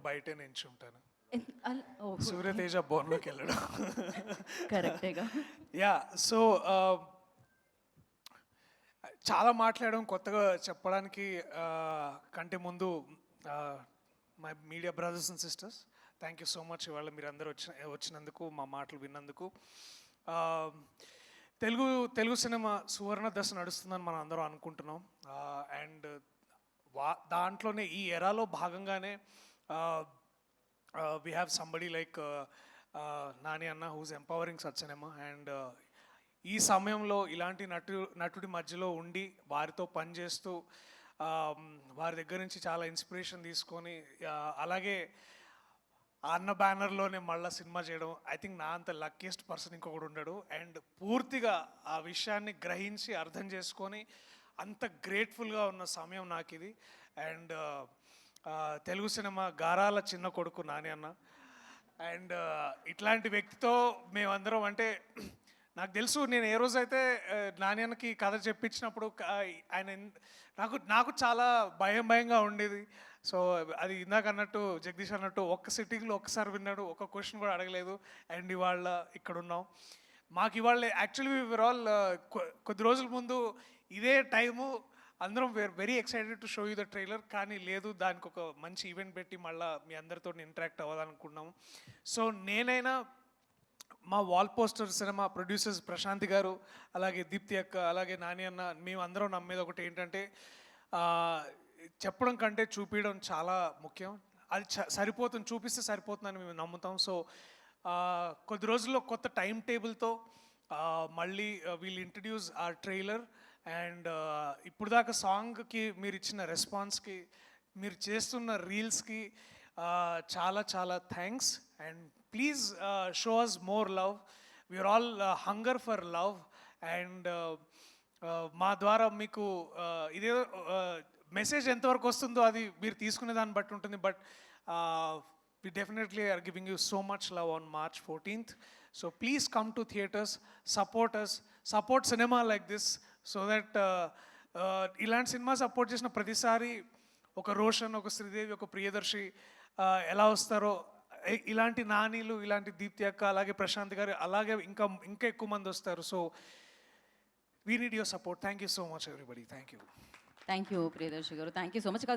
బయటే నించుంటాను. ఓహ్! సూర్యతేజ బోన్లోకి వెళ్ళడం. కరెక్టేగా. Yeah so చాలా మాట్లాడడం కొత్తగా చెప్పడానికి కంటే ముందు my media brothers and sisters, thank you so much ఇవాళ మీరు అందరూ వచ్చినందుకు, మా మాటలు విన్నందుకు. తెలుగు సినిమా సువర్ణ దశ నడుస్తుందని మనం అందరం అనుకుంటున్నాం. అండ్ దాంట్లోనే ఈ ఎరాలో భాగంగానే we have somebody like Nani అన్న whose empowering such cinema. And ఈ సమయంలో ఇలాంటి నటుడి మధ్యలో ఉండి వారితో పనిచేస్తూ వారి దగ్గర నుంచి చాలా ఇన్స్పిరేషన్ తీసుకొని అలాగే అన్న బ్యానర్లోనే మళ్ళీ సినిమా చేయడం, ఐ థింక్ నా అంత లక్కీయెస్ట్ పర్సన్ ఇంకొకడు ఉండడు. అండ్ పూర్తిగా ఆ విషయాన్ని గ్రహించి అర్థం చేసుకొని అంత గ్రేట్ఫుల్గా ఉన్న సమయం నాకు ఇది. అండ్ తెలుగు సినిమా గారాల చిన్న కొడుకు నాని అన్న. అండ్ ఇట్లాంటి వ్యక్తితో మేమందరం, అంటే నాకు తెలుసు, నేను ఏ రోజైతే నాని అన్నకి కథ చెప్పించినప్పుడు ఆయన నాకు చాలా భయంగా ఉండేది. సో అది ఇందాక అన్నట్టు జగదీష్ అన్నట్టు ఒక్క సిట్టింగ్లో ఒక్కసారి విన్నాడు, ఒక్క క్వశ్చన్ కూడా అడగలేదు. అండ్ ఇవాళ ఇక్కడ ఉన్నాం. మాకు ఇవాళ యాక్చువల్లీ వీఆర్ ఆల్ కొద్ది రోజుల ముందు ఇదే టైము అందరం were very excited to show you the trailer, కానీ లేదు, దానికి ఒక మంచి ఈవెంట్ పెట్టి మళ్ళీ మీ అందరితో ఇంటరాక్ట్ అవ్వాలనుకున్నాము. సో నేనైనా మా Wall Poster Cinema producers Prashanti garu, అలాగే దీప్తి అక్క, అలాగే నాని అన్న, మేము అందరం నమ్మేది ఒకటి ఏంటంటే చెప్పడం కంటే చూపించడం చాలా ముఖ్యం. అది సరిపోతుంది, చూపిస్తే సరిపోతుందని మేము నమ్ముతాం. సో కొద్ది రోజుల్లో కొత్త టైం టేబుల్తో మళ్ళీ వీల్ ఇంట్రడ్యూస్ ఆ ట్రైలర్. అండ్ ఇప్పుడు దాకా సాంగ్కి మీరు ఇచ్చిన రెస్పాన్స్కి, మీరు చేస్తున్న రీల్స్కి చాలా చాలా thanks. And please show us more love. We are all hunger for love. And మా ద్వారా మీకు ఇదే మెసేజ్ ఎంతవరకు వస్తుందో అది మీరు తీసుకునే దాన్ని బట్టి ఉంటుంది. But we definitely are giving you so much love on March 14th. So please come to theaters, support us, support cinema like this, so that ఇలాంటి సినిమా సపోర్ట్ చేసిన ప్రతిసారి ఒక రోషన్, ఒక శ్రీదేవి, ఒక ప్రియదర్శి ఎలా వస్తారో, ఇలాంటి నానీలు, ఇలాంటి దీప్తి అక్క, అలాగే ప్రశాంత్ గారు, అలాగే ఇంకా ఎక్కువ మంది వస్తారు. So we need your support. Thank you so much everybody. Thank you. Thank you Priyadarshi గారు. Thank you so much.